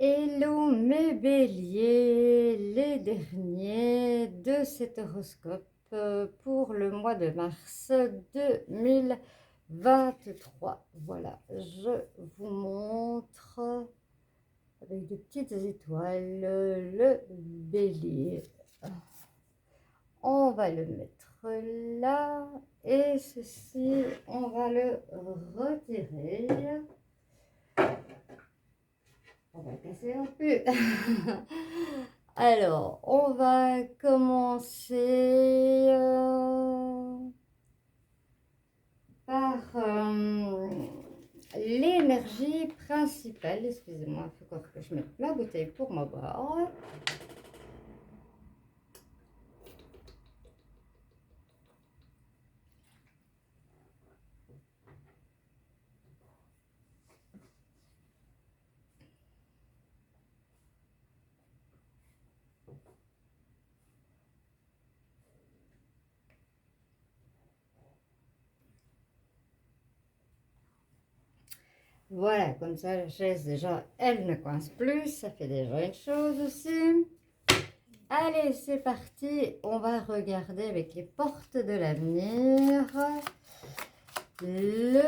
Hello mes béliers, les derniers de cet horoscope pour le mois de mars 2023. Voilà, je vous montre avec des petites étoiles le bélier. On va le mettre là et ceci, on va le retirer. On va casser un peu. Alors, on va commencer par l'énergie principale. Excusez-moi, il faut que je mette ma bouteille pour me boire. Voilà, comme ça la chaise déjà, elle ne coince plus, ça fait déjà une chose aussi. Allez, c'est parti, on va regarder avec les portes de l'avenir je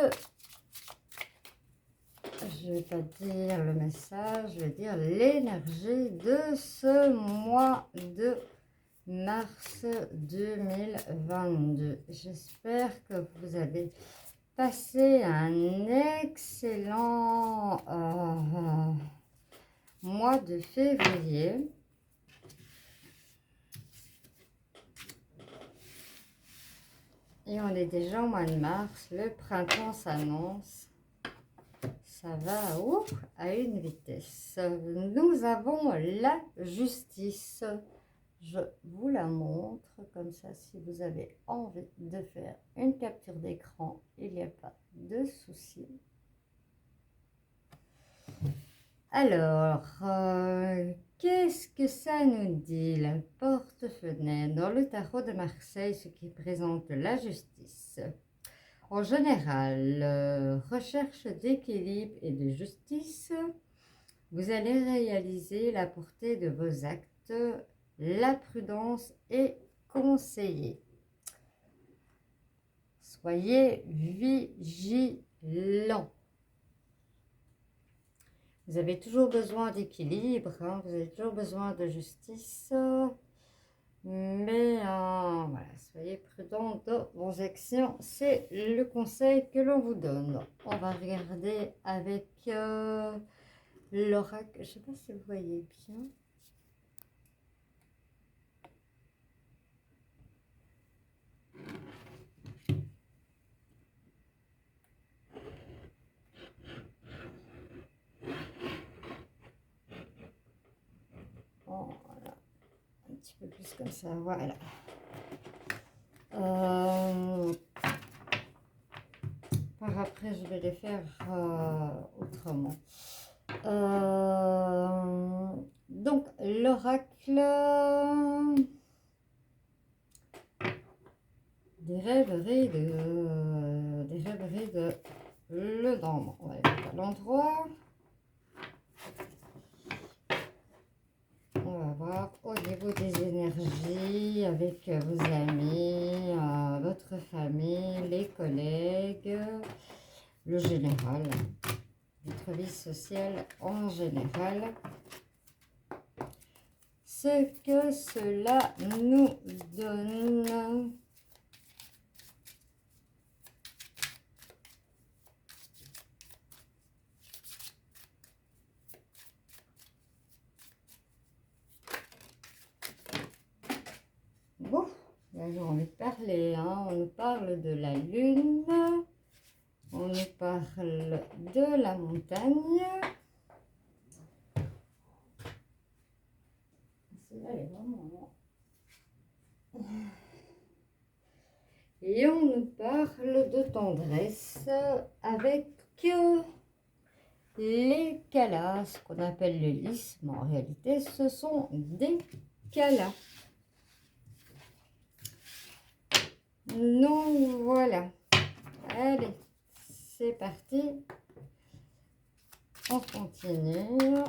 vais pas dire le message, je vais dire l'énergie de ce mois de mars 2022. J'espère que vous avez passé un excellent mois de février. Et on est déjà au mois de mars, le printemps s'annonce. Ça va à une vitesse. Nous avons la justice. Je vous la montre comme ça. Si vous avez envie de faire une capture d'écran, il n'y a pas de souci. Alors, qu'est-ce que ça nous dit, la porte-fenêtre dans le tarot de Marseille, ce qui présente la justice? En général, recherche d'équilibre et de justice, vous allez réaliser la portée de vos actes, la prudence est conseillée. Soyez vigilants. Vous avez toujours besoin d'équilibre, hein, vous avez toujours besoin de justice. Mais voilà, soyez prudents dans vos actions, c'est le conseil que l'on vous donne. On va regarder avec l'oracle, je ne sais pas si vous voyez bien. Oh, voilà. Un petit peu plus comme ça, voilà. Par après, je vais les faire autrement. Donc, l'oracle des rêveries de le dormant. On va les mettre à l'endroit. On va voir au niveau des énergies avec vos amis, votre famille, les collègues, le général, votre vie sociale en général. Ce que cela nous donne. Bon, là j'ai envie de parler, hein. On nous parle de la lune, on nous parle de la montagne. Celle-là, elle est vraiment... Et on nous parle de tendresse avec les calas, ce qu'on appelle le lys, mais en réalité ce sont des calas. Donc voilà, allez, c'est parti, on continue.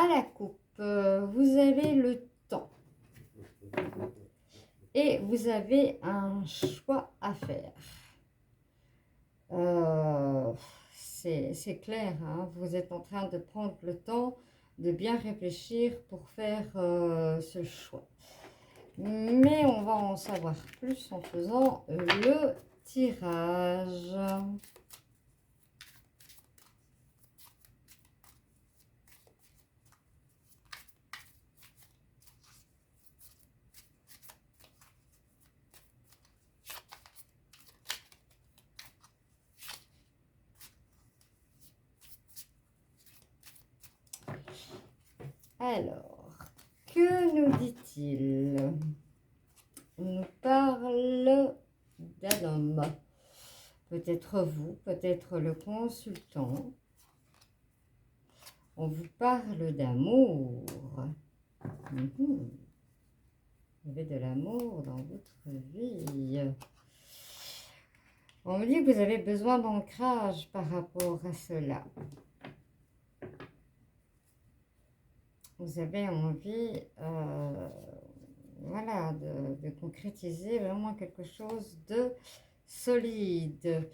à la coupe, vous avez le temps et vous avez un choix à faire. C'est clair, hein, vous êtes en train de prendre le temps de bien réfléchir pour faire ce choix. Mais on va en savoir plus en faisant le tirage. Alors, que nous dit-il? On nous parle d'un homme. Peut-être vous, peut-être le consultant. On vous parle d'amour. Vous avez de l'amour dans votre vie. On me dit que vous avez besoin d'ancrage par rapport à cela. Vous avez envie, voilà, de concrétiser vraiment quelque chose de solide.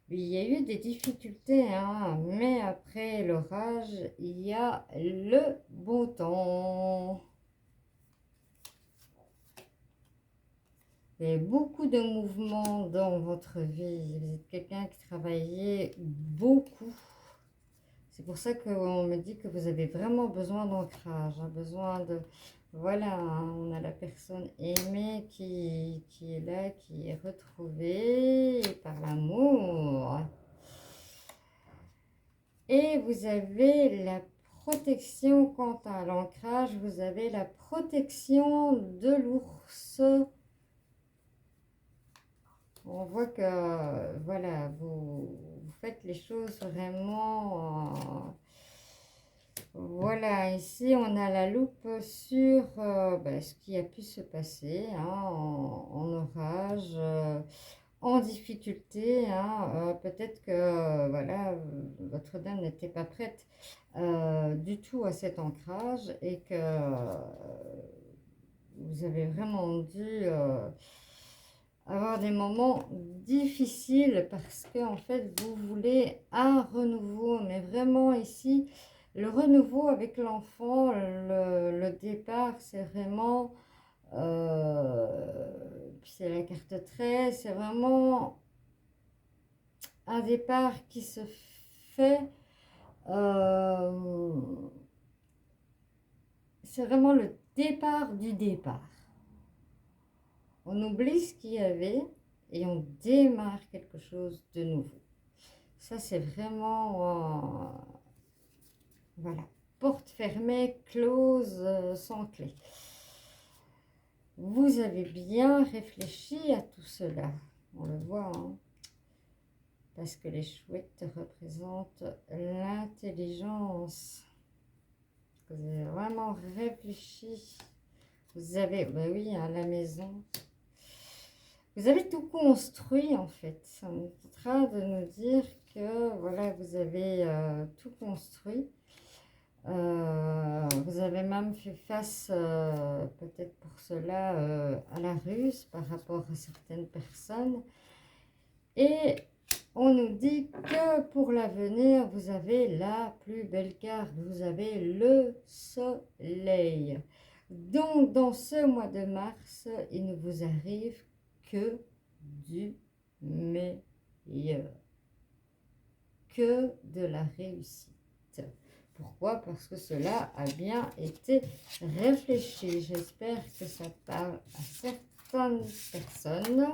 Il y a eu des difficultés, hein, mais après l'orage, il y a le beau temps. Il y a beaucoup de mouvements dans votre vie. Vous êtes quelqu'un qui travaillait beaucoup. C'est pour ça qu'on me dit que vous avez vraiment besoin d'ancrage, hein, besoin de... Voilà, hein, on a la personne aimée qui est là, qui est retrouvée par l'amour. Et vous avez la protection, quant à l'ancrage, vous avez la protection de l'ours. On voit que, voilà, vous faites les choses vraiment... voilà, ici, on a la loupe sur ce qui a pu se passer, hein, en orage, en difficulté. Hein, peut-être que, voilà, votre dame n'était pas prête du tout à cet ancrage et que vous avez vraiment dû... avoir des moments difficiles parce que en fait vous voulez un renouveau, mais vraiment ici le renouveau avec l'enfant, le départ, c'est vraiment c'est la carte 13, c'est vraiment un départ qui se fait, c'est vraiment le départ du départ. On oublie ce qu'il y avait et on démarre quelque chose de nouveau. Ça, c'est vraiment... voilà. Porte fermée, close, sans clé. Vous avez bien réfléchi à tout cela. On le voit, hein, parce que les chouettes représentent l'intelligence. Vous avez vraiment réfléchi. Vous avez... ben oui, à la maison... Vous avez tout construit en fait. On est en train de nous dire que voilà, vous avez tout construit. Vous avez même fait face, peut-être pour cela, à la ruse par rapport à certaines personnes. Et on nous dit que pour l'avenir, vous avez la plus belle carte. Vous avez le soleil. Donc, dans ce mois de mars, il ne vous arrive que du meilleur, que de la réussite. Pourquoi? Parce que cela a bien été réfléchi. J'espère que ça parle à certaines personnes,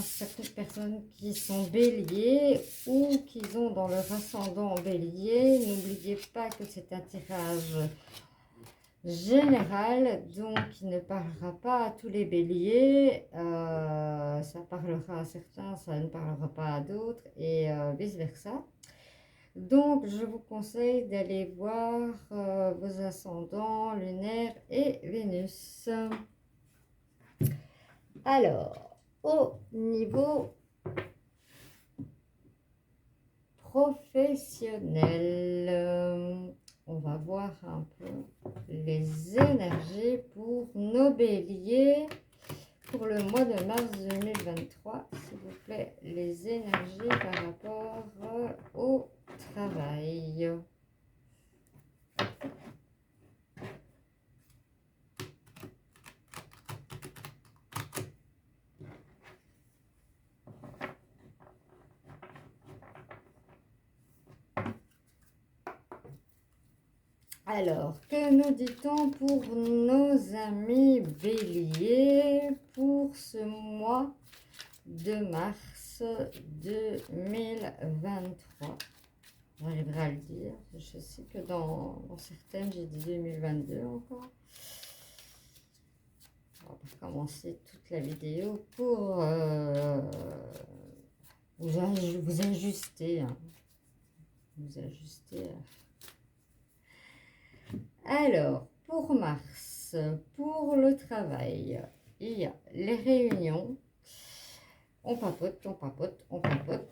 certaines personnes qui sont béliers ou qui ont dans leur ascendant bélier. N'oubliez pas que c'est un tirage général, donc il ne parlera pas à tous les béliers, ça parlera à certains, ça ne parlera pas à d'autres, et vice versa. Donc je vous conseille d'aller voir vos ascendants lunaires et Vénus. Alors, au niveau professionnel, on va voir un peu les énergies pour nos béliers pour le mois de mars 2023. S'il vous plaît, les énergies par rapport au travail. Alors, que nous dit-on pour nos amis béliers pour ce mois de mars 2023? J'arriverai à le dire. Je sais que dans certaines, j'ai dit 2022 encore. On va recommencer toute la vidéo pour vous ajuster. Hein. Vous ajuster. Alors, pour mars, pour le travail, il y a les réunions. On papote, on papote, on papote.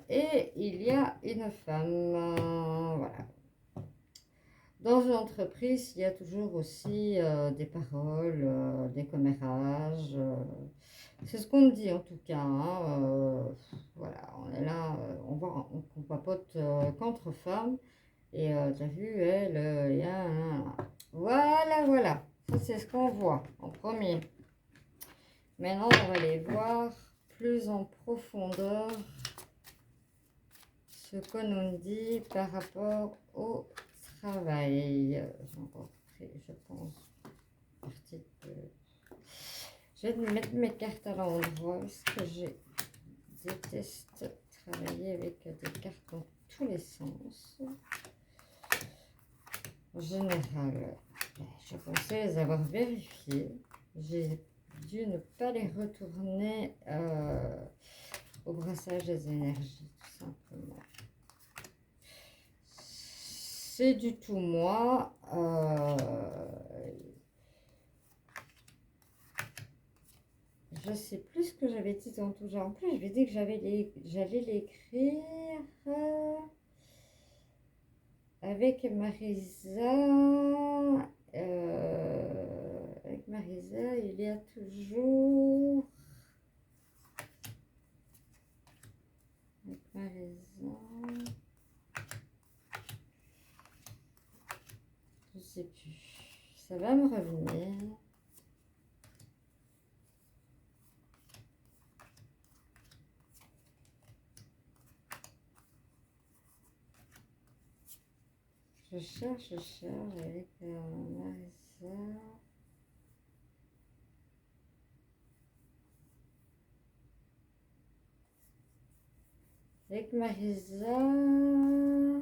Et il y a une femme. Voilà. Dans une entreprise, il y a toujours aussi des paroles, des commérages. C'est ce qu'on me dit en tout cas. Hein, voilà, on est là, on papote qu'entre femmes. Et tu as vu, elle, il y a un... Voilà, voilà. Ça, c'est ce qu'on voit en premier. Maintenant, on va aller voir plus en profondeur ce qu'on nous dit par rapport au travail. J'ai encore pris, je pense, partie de... Je vais mettre mes cartes à l'endroit parce que je déteste travailler avec des cartes dans tous les sens. En général, je pensais les avoir vérifiées. J'ai dû ne pas les retourner au brassage des énergies, tout simplement. C'est du tout moi. Je sais plus ce que j'avais dit dans tout genre. En plus, je vais dire que j'allais l'écrire avec Marisa. Avec Marisa, il y a toujours... Avec Marisa... Je sais plus. Ça va me revenir. Je cherche avec Marisa. Avec Marisa,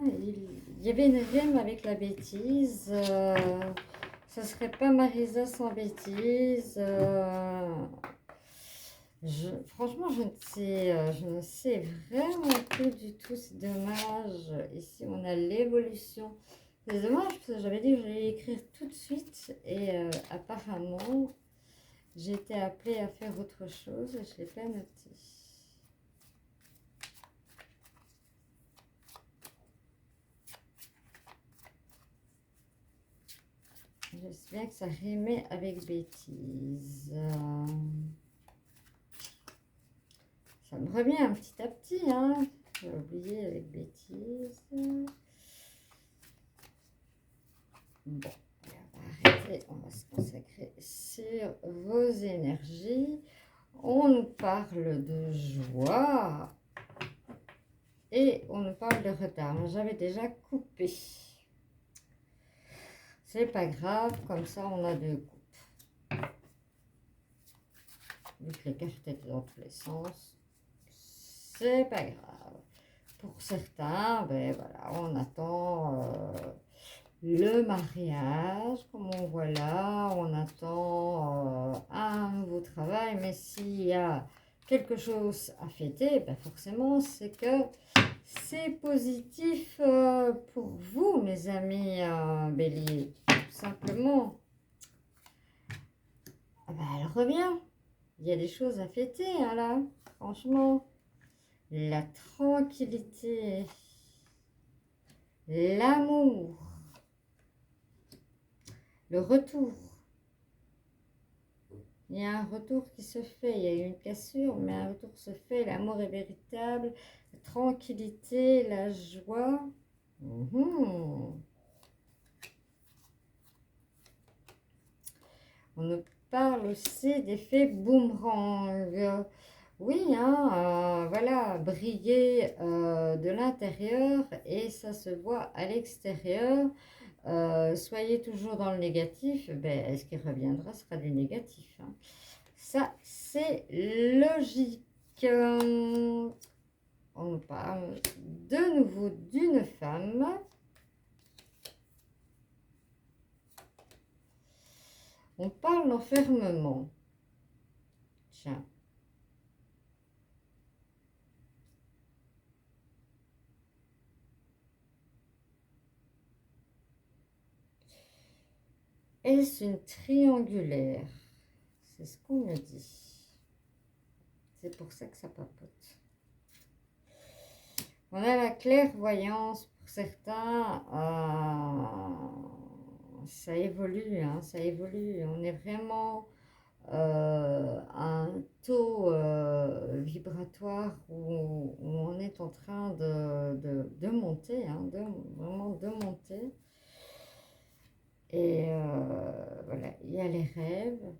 il y avait une rime avec la bêtise. Ce serait pas Marisa sans bêtise. Franchement, je ne sais vraiment plus du tout. C'est dommage. Ici, on a l'évolution. C'est dommage parce que j'avais dit que j'allais écrire tout de suite. Et apparemment, j'ai été appelée à faire autre chose et je ne l'ai pas noté. J'espère que ça rimait avec bêtise. Ça me revient un petit à petit, hein. J'ai oublié avec bêtise. Bon, on va arrêter, on va se consacrer sur vos énergies. On nous parle de joie et on nous parle de retard. J'avais déjà coupé. C'est pas grave, comme ça on a deux coupes. Vu que les cartes étaient dans tous les sens, c'est pas grave. Pour certains, ben voilà, on attend le mariage, comme on voit là, on attend un nouveau travail, mais s'il y a quelque chose à fêter, ben forcément c'est que c'est positif pour vous, mes amis béliers, tout simplement. Ah ben, elle revient, il y a des choses à fêter, hein, là, franchement. La tranquillité, l'amour, le retour. Il y a un retour qui se fait, il y a eu une cassure, mais un retour se fait, l'amour est véritable, la tranquillité, la joie. On nous parle aussi d'effet boomerang. Oui, hein, voilà, briller de l'intérieur et ça se voit à l'extérieur. Soyez toujours dans le négatif, ben, ce qui reviendra sera du négatif, hein. Ça, c'est logique. On parle de nouveau d'une femme. On parle d'enfermement. Tiens. Est-ce une triangulaire? C'est ce qu'on me dit. C'est pour ça que ça papote. On a la clairvoyance pour certains. Ça évolue, hein, ça évolue. On est vraiment à un taux vibratoire où on est en train de monter, hein, vraiment de monter. Et voilà, il y a les rêves.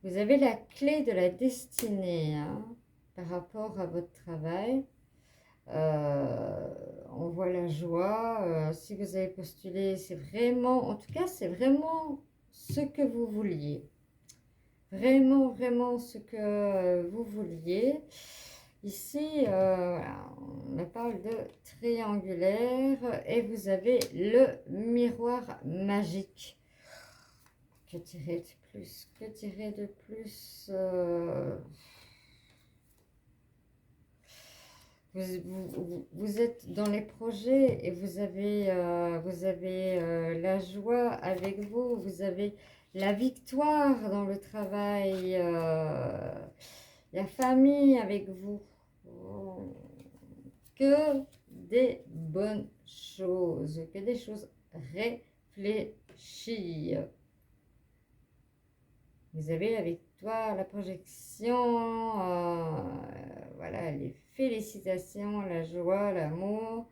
Vous avez la clé de la destinée, hein, par rapport à votre travail. On voit la joie. Si vous avez postulé, c'est vraiment, en tout cas, c'est vraiment ce que vous vouliez. Vraiment, vraiment ce que vous vouliez. Ici, on me parle de triangulaire et vous avez le miroir magique. Que tirer de plus? Que tirer de plus? Vous êtes dans les projets et vous avez la joie avec vous, vous avez la victoire dans le travail, la famille avec vous. Que des bonnes choses, que des choses réfléchies. Vous avez la victoire, la projection, voilà, les félicitations, la joie, l'amour.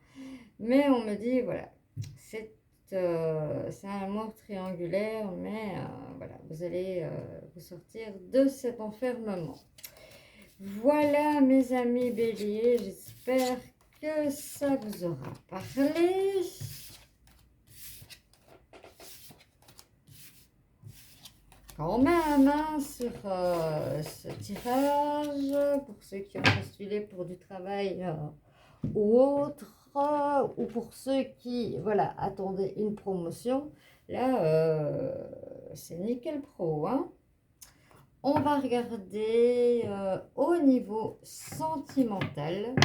Mais on me dit, voilà, c'est un amour triangulaire, mais voilà, vous allez vous sortir de cet enfermement. Voilà, mes amis béliers, j'espère que ça vous aura parlé. Quand même, hein, sur ce tirage, pour ceux qui ont postulé pour du travail ou autre, ou pour ceux qui, voilà, attendaient une promotion, là, c'est nickel pro, hein. On va regarder au niveau sentimental.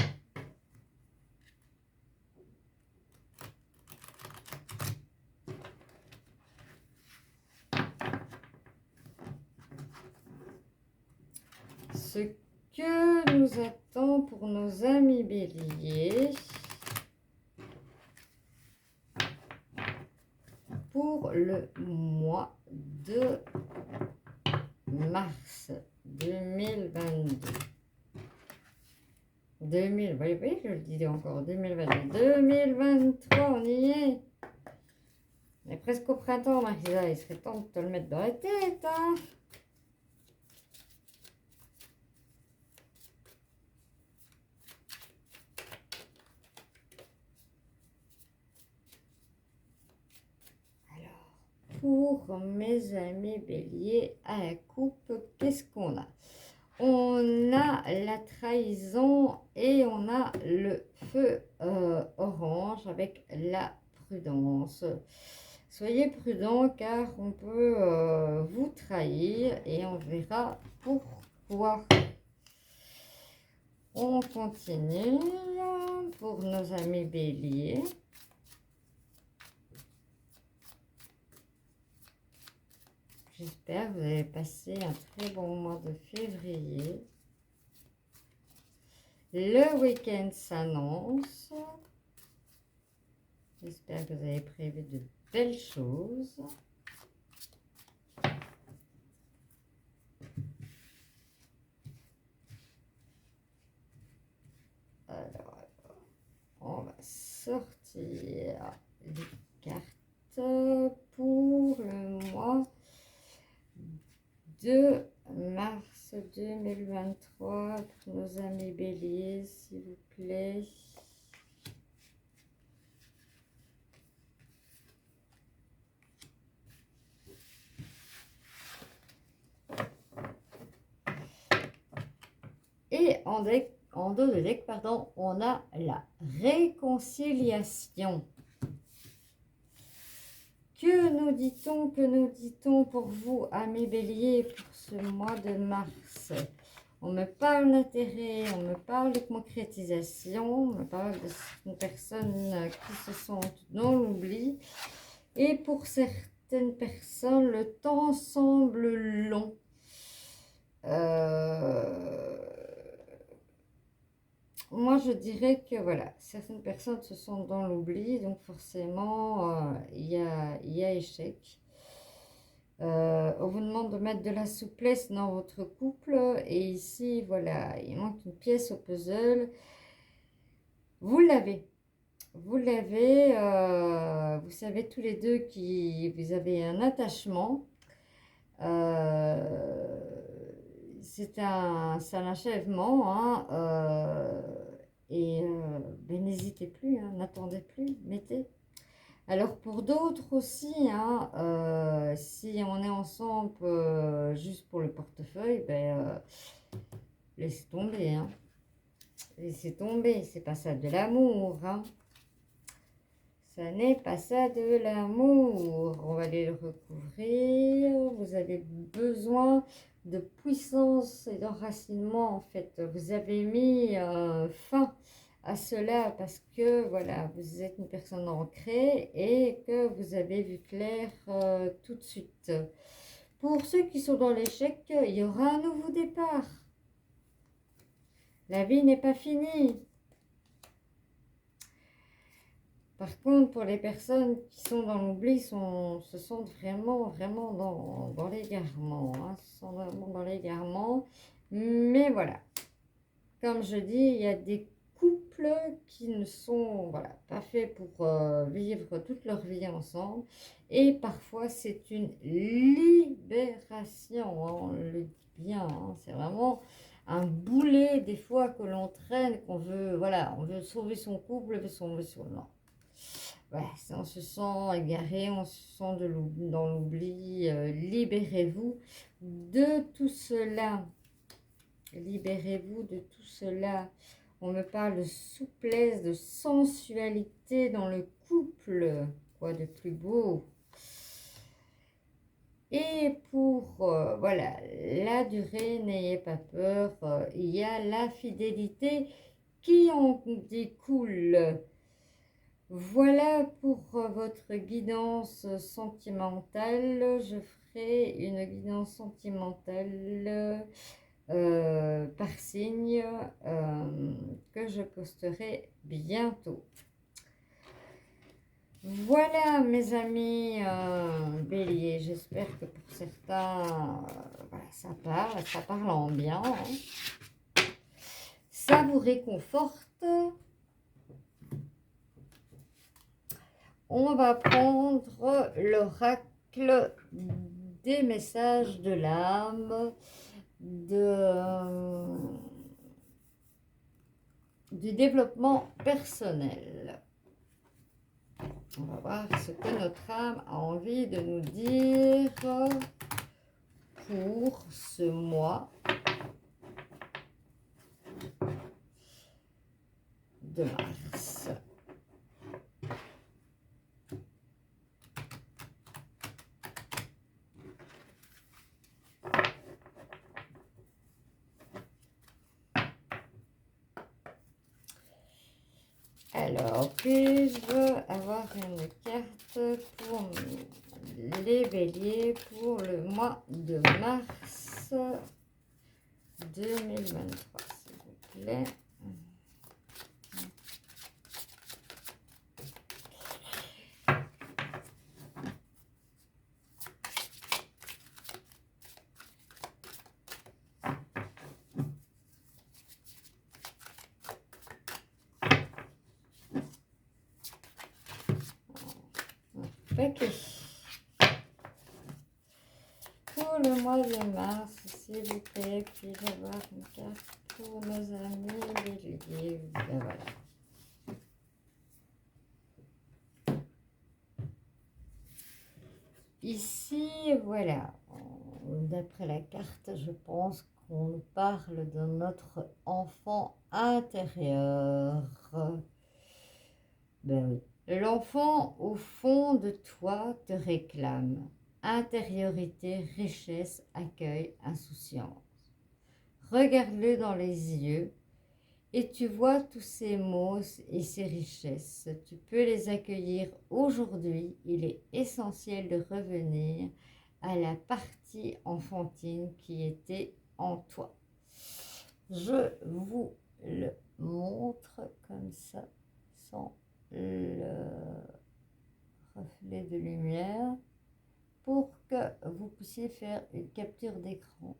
Ce que nous attend pour nos amis béliers pour le mois de mars 2022. Oui, je le dis encore, 2022. 2023, on y est. On est presque au printemps, Marisa. Il serait temps de te le mettre dans la tête, hein. Pour mes amis béliers à la coupe, qu'est-ce qu'on a? On a la trahison et on a le feu orange avec la prudence. Soyez prudents car on peut vous trahir et on verra pourquoi. On continue pour nos amis béliers. J'espère que vous avez passé un très bon mois de février. Le week-end s'annonce. J'espère que vous avez prévu de belles choses. Alors, on va sortir les cartes pour le mois de mars 2023 pour nos amis béliers, s'il vous plaît. Et en dos de deck, pardon, on a la réconciliation. Que nous dit-on pour vous, amis béliers, pour ce mois de mars? On me parle d'intérêt, on me parle de concrétisation, on me parle de personnes qui se sentent dans l'oubli. Et pour certaines personnes, le temps semble long. Moi, je dirais que voilà, certaines personnes se sont dans l'oubli, donc forcément, il y a échec. On vous demande de mettre de la souplesse dans votre couple, et ici, voilà, il manque une pièce au puzzle. Vous l'avez. Vous l'avez, vous savez tous les deux que vous avez un attachement. C'est un achèvement, hein, ben, n'hésitez plus, hein, n'attendez plus, mettez. Alors pour d'autres aussi, hein, si on est ensemble juste pour le portefeuille, ben, laissez tomber, hein. Laissez tomber, c'est pas ça de l'amour, hein. Ça n'est pas ça de l'amour. On va aller le recouvrir. Vous avez besoin de puissance et d'enracinement, en fait. Vous avez mis fin à cela parce que, voilà, vous êtes une personne ancrée et que vous avez vu clair tout de suite. Pour ceux qui sont dans l'échec, il y aura un nouveau départ. La vie n'est pas finie. Par contre, pour les personnes qui sont dans l'oubli, se sentent vraiment dans l'égarement. Hein, se sont vraiment dans l'égarement. Mais voilà, comme je dis, il y a des couples qui ne sont pas faits pour vivre toute leur vie ensemble. Et parfois, c'est une libération. Hein, on le dit bien, hein, c'est vraiment un boulet des fois que l'on traîne, qu'on veut, voilà, on veut sauver son couple, on veut sauver son... Non. Ouais, on se sent égaré, on se sent dans l'oubli. Libérez-vous de tout cela. Libérez-vous de tout cela. On me parle de souplesse, de sensualité dans le couple. Quoi de plus beau? Et pour, voilà, la durée, n'ayez pas peur. Il y a la fidélité qui en découle. Voilà pour votre guidance sentimentale. Je ferai une guidance sentimentale par signe que je posterai bientôt. Voilà mes amis béliers, j'espère que pour certains voilà, ça parle en bien, hein. Ça vous réconforte. On va prendre l'oracle des messages de l'âme, du développement personnel. On va voir ce que notre âme a envie de nous dire pour ce mois de mars. Alors, puis-je avoir une carte pour les béliers pour le mois de mars 2023, s'il vous plaît? le mois de mars, s'il vous plaît. Puis-je avoir une carte pour nos amis béliers? Ben voilà. Ici, voilà, d'après la carte, je pense qu'on parle de notre enfant intérieur. Ben oui. L'enfant au fond de toi te réclame. Intériorité, richesse, accueil, insouciance. Regarde-le dans les yeux et tu vois tous ces mots et ces richesses. Tu peux les accueillir aujourd'hui. Il est essentiel de revenir à la partie enfantine qui était en toi. Je vous le montre comme ça, sans le reflet de lumière, pour que vous puissiez faire une capture d'écran.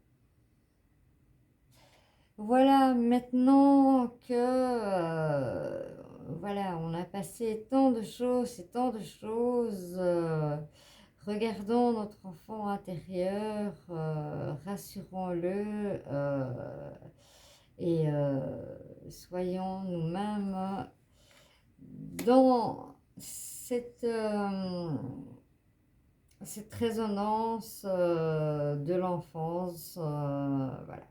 Voilà, maintenant que voilà, on a passé tant de choses et tant de choses, regardons notre enfant intérieur, rassurons-le et soyons nous-mêmes dans cette résonance de l'enfance, voilà.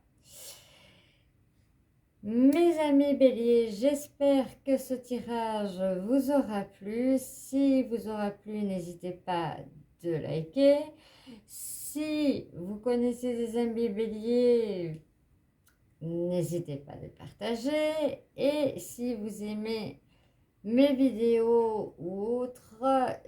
Mes amis béliers, j'espère que ce tirage vous aura plu. Si vous aura plu, n'hésitez pas de liker. Si vous connaissez des amis béliers, n'hésitez pas de partager. Et si vous aimez mes vidéos ou autres,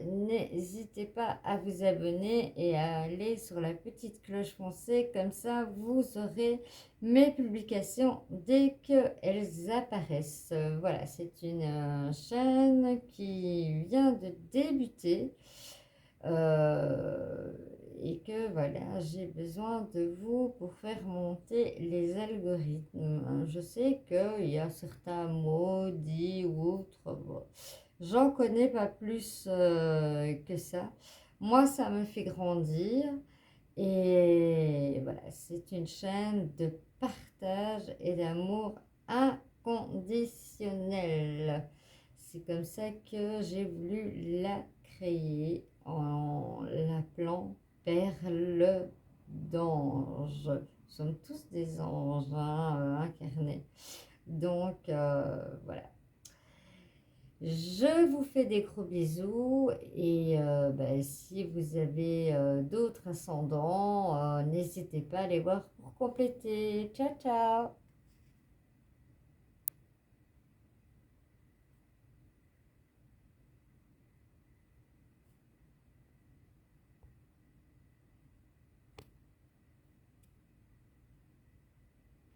n'hésitez pas à vous abonner et à aller sur la petite cloche foncée, comme ça vous aurez mes publications dès qu'elles apparaissent. Voilà, c'est une chaîne qui vient de débuter et que voilà, j'ai besoin de vous pour faire monter les algorithmes. Je sais qu'il y a certains mots dits ou autres, bon, j'en connais pas plus que ça. Moi, ça me fait grandir et voilà, c'est une chaîne de partage et d'amour inconditionnel. C'est comme ça que j'ai voulu la créer en l'appelant Perle d'ange. Nous sommes tous des anges incarnés. Donc voilà. Je vous fais des gros bisous et ben, si vous avez d'autres ascendants, n'hésitez pas à les voir pour compléter. Ciao, ciao!